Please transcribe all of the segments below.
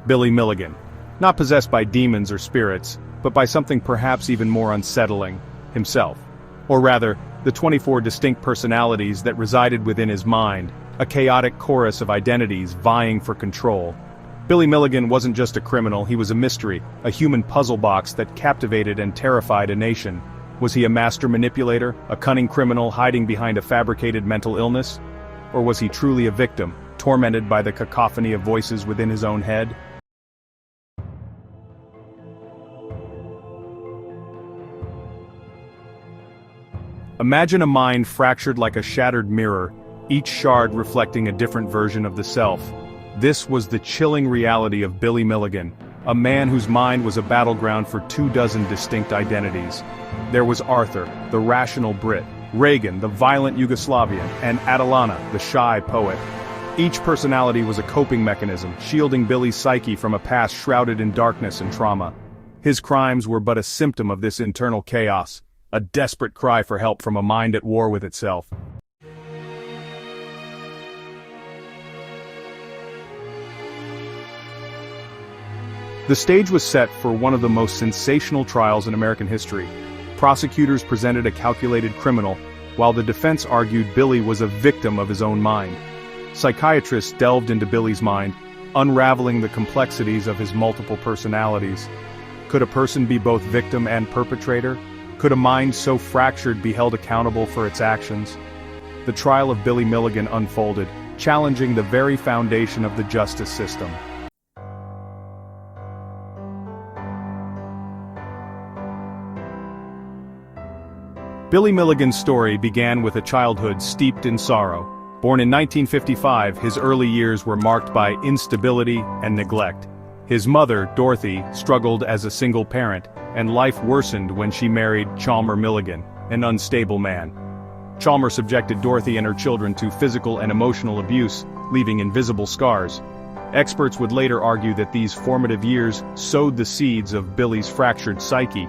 Billy Milligan. Not possessed by demons or spirits, but by something perhaps even more unsettling, himself. Or rather, the 24 distinct personalities that resided within his mind, a chaotic chorus of identities vying for control. Billy Milligan wasn't just a criminal, he was a mystery, a human puzzle box that captivated and terrified a nation. Was he a master manipulator, a cunning criminal hiding behind a fabricated mental illness? Or was he truly a victim, tormented by the cacophony of voices within his own head? Imagine a mind fractured like a shattered mirror, each shard reflecting a different version of the self. This was the chilling reality of Billy Milligan, a man whose mind was a battleground for 24 distinct identities. There was Arthur, the rational Brit, Reagan, the violent Yugoslavian, and Atalanta, the shy poet. Each personality was a coping mechanism, shielding Billy's psyche from a past shrouded in darkness and trauma. His crimes were but a symptom of this internal chaos, a desperate cry for help from a mind at war with itself. The stage was set for one of the most sensational trials in American history. Prosecutors presented a calculated criminal, while the defense argued Billy was a victim of his own mind. Psychiatrists delved into Billy's mind, unraveling the complexities of his multiple personalities. Could a person be both victim and perpetrator? Could a mind so fractured be held accountable for its actions? The trial of Billy Milligan unfolded, challenging the very foundation of the justice system. Billy Milligan's story began with a childhood steeped in sorrow. Born in 1955, his early years were marked by instability and neglect. His mother, Dorothy, struggled as a single parent, and life worsened when she married Chalmer Milligan, an unstable man. Chalmer subjected Dorothy and her children to physical and emotional abuse, leaving invisible scars. Experts would later argue that these formative years sowed the seeds of Billy's fractured psyche.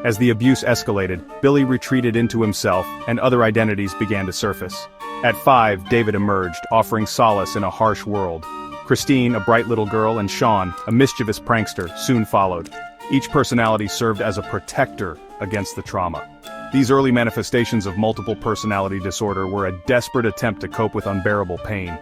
As the abuse escalated, Billy retreated into himself, and other identities began to surface. At 5, David emerged, offering solace in a harsh world. Christine, a bright little girl, and Sean, a mischievous prankster, soon followed. Each personality served as a protector against the trauma. These early manifestations of multiple personality disorder were a desperate attempt to cope with unbearable pain.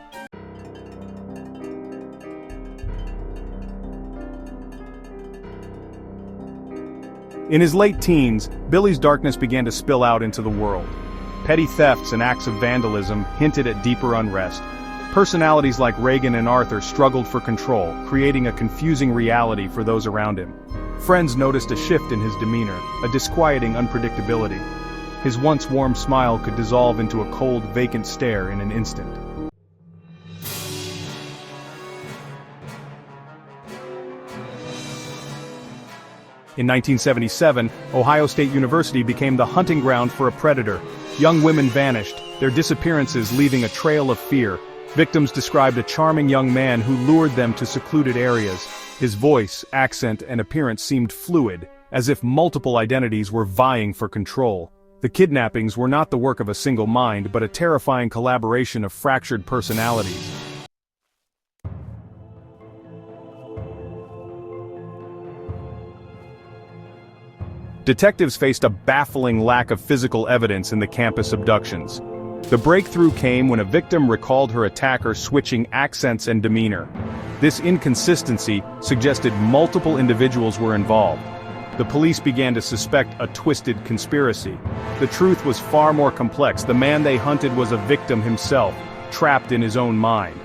In his late teens, Billy's darkness began to spill out into the world. Petty thefts and acts of vandalism hinted at deeper unrest. Personalities like Reagan and Arthur struggled for control, creating a confusing reality for those around him. Friends noticed a shift in his demeanor, a disquieting unpredictability. His once warm smile could dissolve into a cold, vacant stare in an instant. In 1977, Ohio State University became the hunting ground for a predator. Young women vanished, their disappearances leaving a trail of fear. Victims described a charming young man who lured them to secluded areas. His voice, accent, and appearance seemed fluid, as if multiple identities were vying for control. The kidnappings were not the work of a single mind, but a terrifying collaboration of fractured personalities. Detectives faced a baffling lack of physical evidence in the campus abductions. The breakthrough came when a victim recalled her attacker switching accents and demeanor. This inconsistency suggested multiple individuals were involved. The police began to suspect a twisted conspiracy. The truth was far more complex. The man they hunted was a victim himself, trapped in his own mind.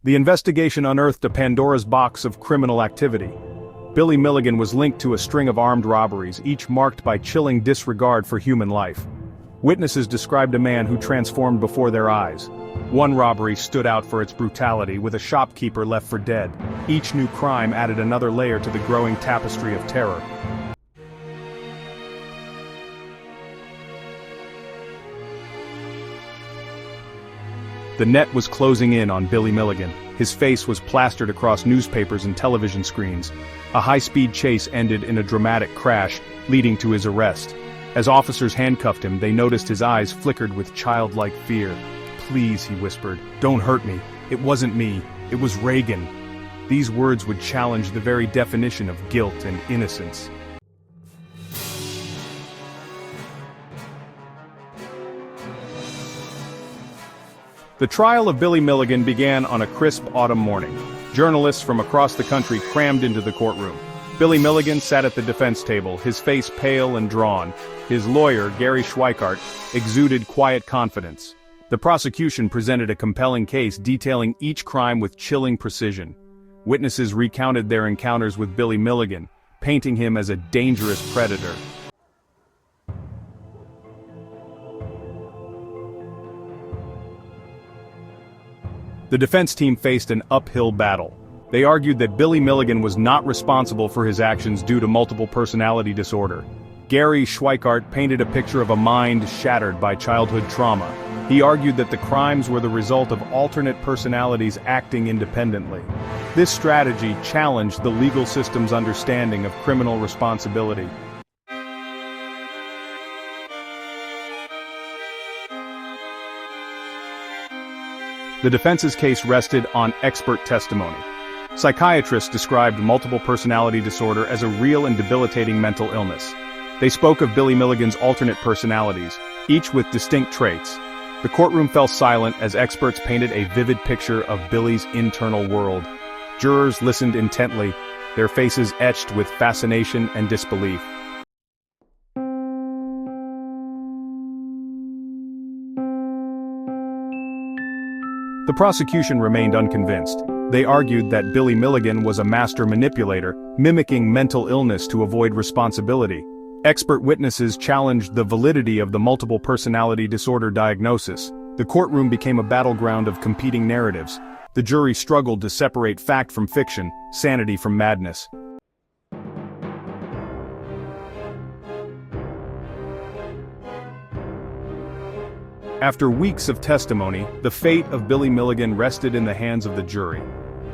The investigation unearthed a Pandora's box of criminal activity. Billy Milligan was linked to a string of armed robberies, each marked by chilling disregard for human life. Witnesses described a man who transformed before their eyes. One robbery stood out for its brutality, with a shopkeeper left for dead. Each new crime added another layer to the growing tapestry of terror. The net was closing in on Billy Milligan. His face was plastered across newspapers and television screens. A high-speed chase ended in a dramatic crash, leading to his arrest. As officers handcuffed him, they noticed his eyes flickered with childlike fear. "Please," he whispered, "don't hurt me. It wasn't me. It was Reagan." These words would challenge the very definition of guilt and innocence. The trial of Billy Milligan began on a crisp autumn morning. Journalists from across the country crammed into the courtroom. Billy Milligan sat at the defense table, his face pale and drawn. His lawyer, Gary Schweikart, exuded quiet confidence. The prosecution presented a compelling case detailing each crime with chilling precision. Witnesses recounted their encounters with Billy Milligan, painting him as a dangerous predator. The defense team faced an uphill battle. They argued that Billy Milligan was not responsible for his actions due to multiple personality disorder. Gary Schweikart painted a picture of a mind shattered by childhood trauma. He argued that the crimes were the result of alternate personalities acting independently. This strategy challenged the legal system's understanding of criminal responsibility. The defense's case rested on expert testimony. Psychiatrists described multiple personality disorder as a real and debilitating mental illness. They spoke of Billy Milligan's alternate personalities, each with distinct traits. The courtroom fell silent as experts painted a vivid picture of Billy's internal world. Jurors listened intently, their faces etched with fascination and disbelief. The prosecution remained unconvinced. They argued that Billy Milligan was a master manipulator, mimicking mental illness to avoid responsibility. Expert witnesses challenged the validity of the multiple personality disorder diagnosis. The courtroom became a battleground of competing narratives. The jury struggled to separate fact from fiction, sanity from madness. After weeks of testimony, the fate of Billy Milligan rested in the hands of the jury.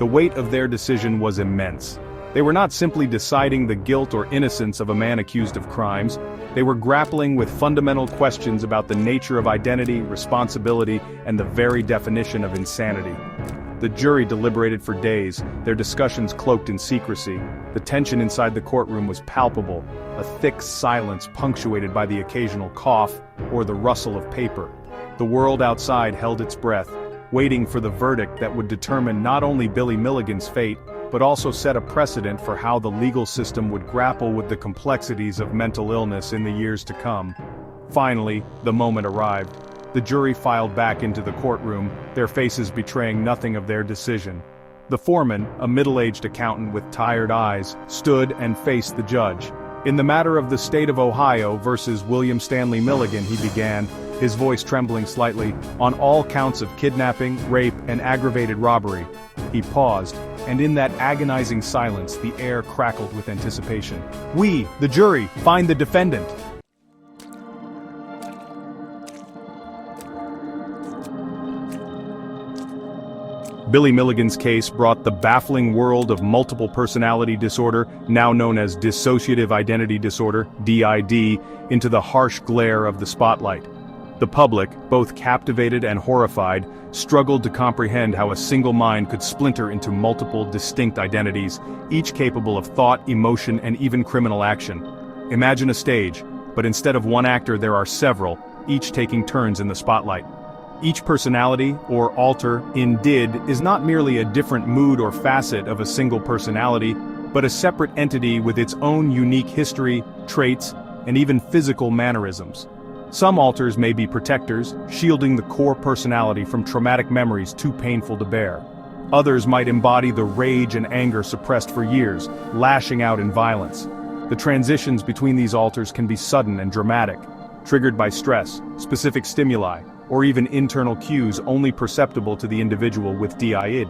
The weight of their decision was immense. They were not simply deciding the guilt or innocence of a man accused of crimes, they were grappling with fundamental questions about the nature of identity, responsibility, and the very definition of insanity. The jury deliberated for days, their discussions cloaked in secrecy. The tension inside the courtroom was palpable, a thick silence punctuated by the occasional cough or the rustle of paper. The world outside held its breath, waiting for the verdict that would determine not only Billy Milligan's fate, but also set a precedent for how the legal system would grapple with the complexities of mental illness in the years to come. Finally, the moment arrived. The jury filed back into the courtroom, their faces betraying nothing of their decision. The foreman, a middle-aged accountant with tired eyes, stood and faced the judge. "In the matter of the state of Ohio versus William Stanley Milligan," he began, his voice trembling slightly, "on all counts of kidnapping, rape, and aggravated robbery." He paused, and in that agonizing silence the air crackled with anticipation. "We, the jury, find the defendant." Billy Milligan's case brought the baffling world of multiple personality disorder, now known as dissociative identity disorder, DID, into the harsh glare of the spotlight. The public, both captivated and horrified, struggled to comprehend how a single mind could splinter into multiple distinct identities, each capable of thought, emotion, and even criminal action. Imagine a stage, but instead of one actor there are several, each taking turns in the spotlight. Each personality, or alter, in DID, is not merely a different mood or facet of a single personality, but a separate entity with its own unique history, traits, and even physical mannerisms. Some alters may be protectors, shielding the core personality from traumatic memories too painful to bear. Others might embody the rage and anger suppressed for years, lashing out in violence. The transitions between these alters can be sudden and dramatic, triggered by stress, specific stimuli, or even internal cues only perceptible to the individual with DID.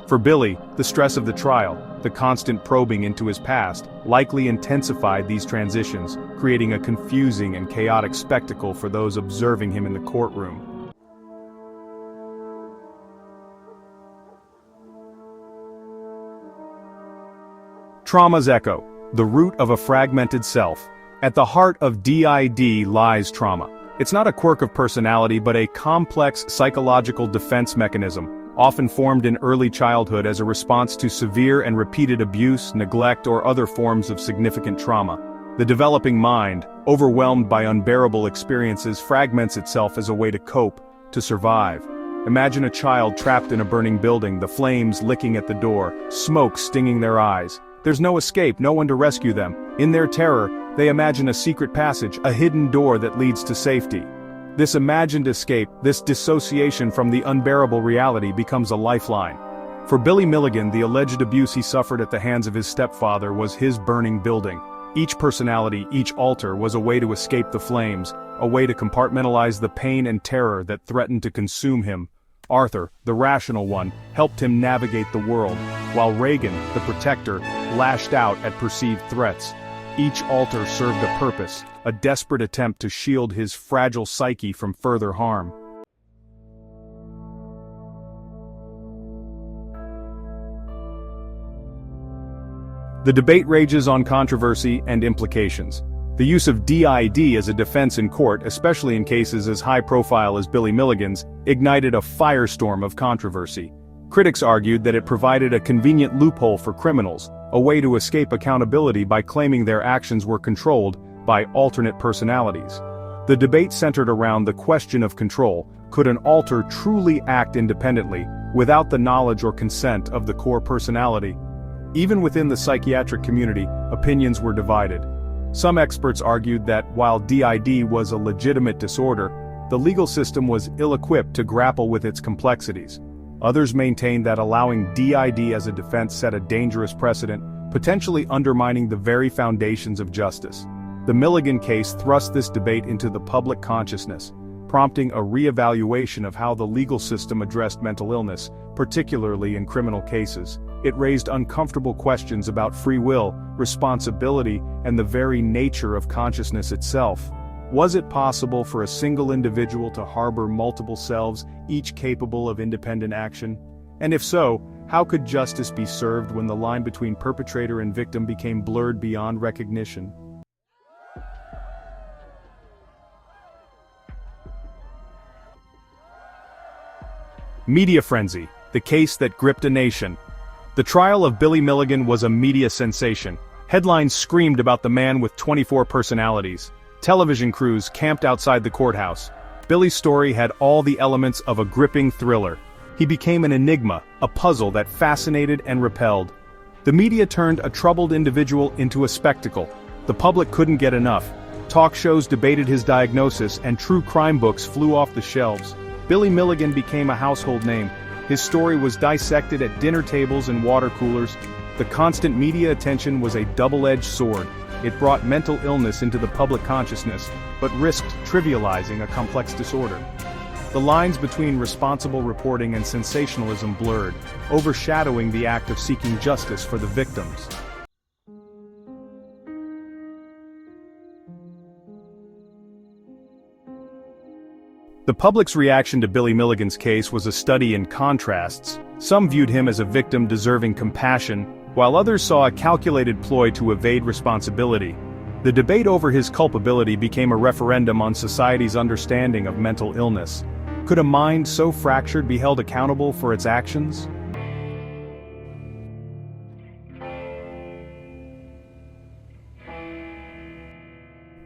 For Billy, the stress of the trial, the constant probing into his past, likely intensified these transitions, creating a confusing and chaotic spectacle for those observing him in the courtroom. Trauma's echo, the root of a fragmented self. At the heart of DID lies trauma. It's not a quirk of personality but a complex psychological defense mechanism, often formed in early childhood as a response to severe and repeated abuse, neglect, or other forms of significant trauma. The developing mind, overwhelmed by unbearable experiences, fragments itself as a way to cope, to survive. Imagine a child trapped in a burning building, the flames licking at the door, smoke stinging their eyes. There's no escape, no one to rescue them. In their terror, they imagine a secret passage, a hidden door that leads to safety. This imagined escape, this dissociation from the unbearable reality becomes a lifeline. For Billy Milligan, the alleged abuse he suffered at the hands of his stepfather was his burning building. Each personality, each alter was a way to escape the flames, a way to compartmentalize the pain and terror that threatened to consume him. Arthur, the rational one, helped him navigate the world, while Reagan, the protector, lashed out at perceived threats. Each alter served a purpose, a desperate attempt to shield his fragile psyche from further harm. The debate rages on controversy and implications. The use of DID as a defense in court, especially in cases as high-profile as Billy Milligan's, ignited a firestorm of controversy. Critics argued that it provided a convenient loophole for criminals, a way to escape accountability by claiming their actions were controlled by alternate personalities. The debate centered around the question of control. Could an alter truly act independently, without the knowledge or consent of the core personality? Even within the psychiatric community, opinions were divided. Some experts argued that while DID was a legitimate disorder, the legal system was ill-equipped to grapple with its complexities. Others maintained that allowing DID as a defense set a dangerous precedent, potentially undermining the very foundations of justice. The Milligan case thrust this debate into the public consciousness, prompting a re-evaluation of how the legal system addressed mental illness, particularly in criminal cases. It raised uncomfortable questions about free will, responsibility, and the very nature of consciousness itself. Was it possible for a single individual to harbor multiple selves, each capable of independent action? And if so, how could justice be served when the line between perpetrator and victim became blurred beyond recognition? Media frenzy, the case that gripped a nation. The trial of Billy Milligan was a media sensation. Headlines screamed about the man with 24 personalities. Television crews camped outside the courthouse. Billy's story had all the elements of a gripping thriller. He became an enigma, a puzzle that fascinated and repelled. The media turned a troubled individual into a spectacle. The public couldn't get enough. Talk shows debated his diagnosis, and true crime books flew off the shelves. Billy Milligan became a household name. His story was dissected at dinner tables and water coolers. The constant media attention was a double-edged sword. It brought mental illness into the public consciousness, but risked trivializing a complex disorder. The lines between responsible reporting and sensationalism blurred, overshadowing the act of seeking justice for the victims. The public's reaction to Billy Milligan's case was a study in contrasts. Some viewed him as a victim deserving compassion, while others saw a calculated ploy to evade responsibility. The debate over his culpability became a referendum on society's understanding of mental illness. Could a mind so fractured be held accountable for its actions?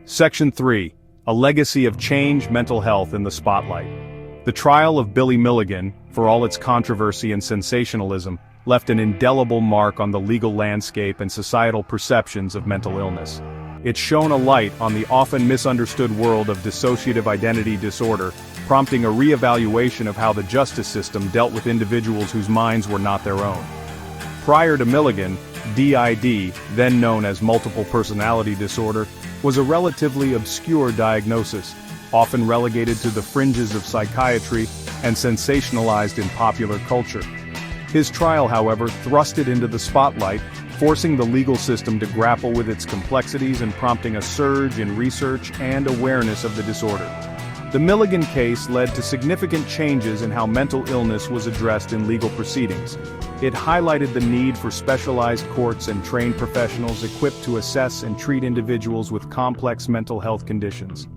Section 3. A legacy of change, mental health in the spotlight. The trial of Billy Milligan, for all its controversy and sensationalism, left an indelible mark on the legal landscape and societal perceptions of mental illness. It shone a light on the often misunderstood world of dissociative identity disorder, prompting a re-evaluation of how the justice system dealt with individuals whose minds were not their own. Prior to Milligan, DID, then known as multiple personality disorder, was a relatively obscure diagnosis, often relegated to the fringes of psychiatry and sensationalized in popular culture. His trial, however, thrust it into the spotlight, forcing the legal system to grapple with its complexities and prompting a surge in research and awareness of the disorder. The Milligan case led to significant changes in how mental illness was addressed in legal proceedings. It highlighted the need for specialized courts and trained professionals equipped to assess and treat individuals with complex mental health conditions.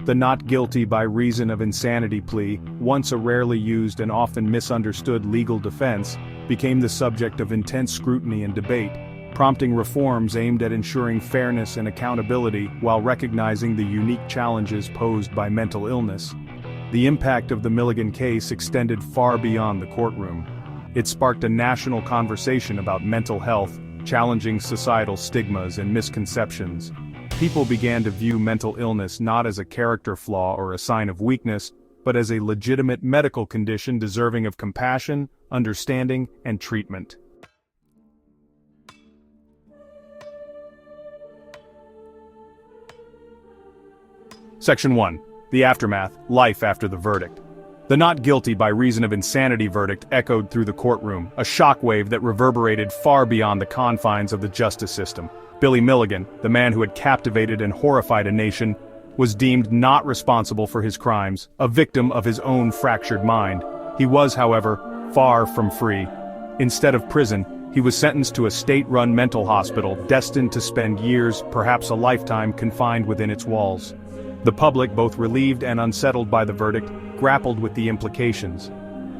The not guilty by reason of insanity plea, once a rarely used and often misunderstood legal defense, became the subject of intense scrutiny and debate, prompting reforms aimed at ensuring fairness and accountability while recognizing the unique challenges posed by mental illness. The impact of the Milligan case extended far beyond the courtroom. It sparked a national conversation about mental health, challenging societal stigmas and misconceptions. People began to view mental illness not as a character flaw or a sign of weakness, but as a legitimate medical condition deserving of compassion, understanding, and treatment. Section 1. The Aftermath, Life After the Verdict. The not guilty by reason of insanity verdict echoed through the courtroom, a shockwave that reverberated far beyond the confines of the justice system. Billy Milligan, the man who had captivated and horrified a nation, was deemed not responsible for his crimes, a victim of his own fractured mind. He was, however, far from free. Instead of prison, he was sentenced to a state-run mental hospital destined to spend years, perhaps a lifetime, confined within its walls. The public, both relieved and unsettled by the verdict, grappled with the implications.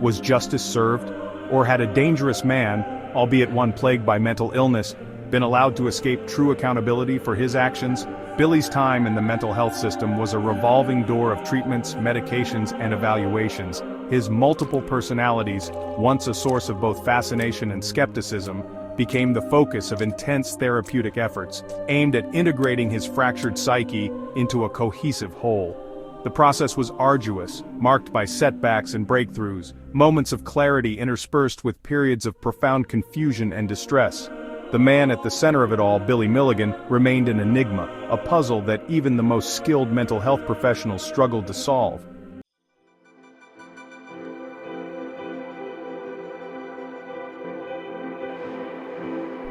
Was justice served? Or had a dangerous man, albeit one plagued by mental illness, been allowed to escape true accountability for his actions? Billy's time in the mental health system was a revolving door of treatments, medications, and evaluations. His multiple personalities, once a source of both fascination and skepticism, became the focus of intense therapeutic efforts, aimed at integrating his fractured psyche into a cohesive whole. The process was arduous, marked by setbacks and breakthroughs, moments of clarity interspersed with periods of profound confusion and distress. The man at the center of it all, Billy Milligan, remained an enigma, a puzzle that even the most skilled mental health professionals struggled to solve.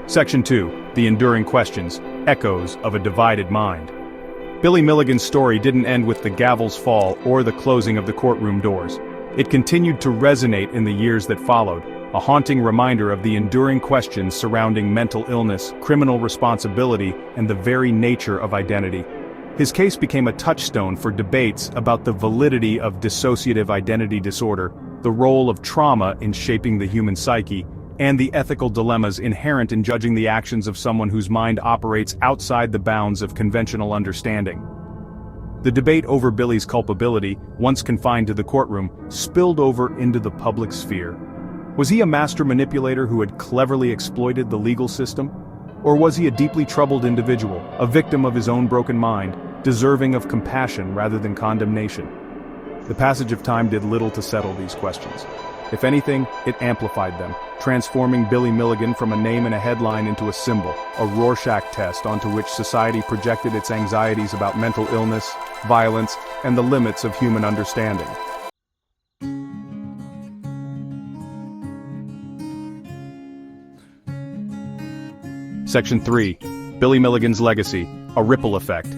Section 2. The Enduring Questions, Echoes of a Divided Mind. Billy Milligan's story didn't end with the gavel's fall or the closing of the courtroom doors. It continued to resonate in the years that followed, a haunting reminder of the enduring questions surrounding mental illness, criminal responsibility, and the very nature of identity. His case became a touchstone for debates about the validity of dissociative identity disorder, the role of trauma in shaping the human psyche, and the ethical dilemmas inherent in judging the actions of someone whose mind operates outside the bounds of conventional understanding. The debate over Billy's culpability, once confined to the courtroom, spilled over into the public sphere. Was he a master manipulator who had cleverly exploited the legal system? Or was he a deeply troubled individual, a victim of his own broken mind, deserving of compassion rather than condemnation? The passage of time did little to settle these questions. If anything, it amplified them, transforming Billy Milligan from a name and a headline into a symbol, a Rorschach test onto which society projected its anxieties about mental illness, violence, and the limits of human understanding. Section 3. Billy Milligan's Legacy, a Ripple Effect.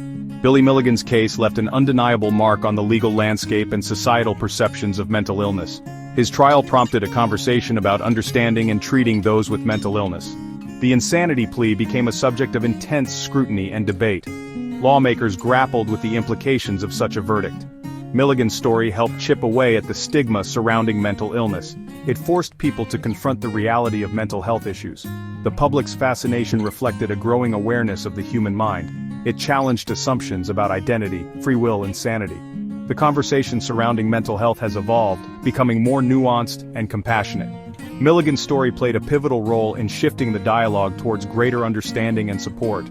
Billy Milligan's case left an undeniable mark on the legal landscape and societal perceptions of mental illness. His trial prompted a conversation about understanding and treating those with mental illness. The insanity plea became a subject of intense scrutiny and debate. Lawmakers grappled with the implications of such a verdict. Milligan's story helped chip away at the stigma surrounding mental illness. It forced people to confront the reality of mental health issues. The public's fascination reflected a growing awareness of the human mind. It challenged assumptions about identity, free will, and sanity. The conversation surrounding mental health has evolved, becoming more nuanced and compassionate. Milligan's story played a pivotal role in shifting the dialogue towards greater understanding and support.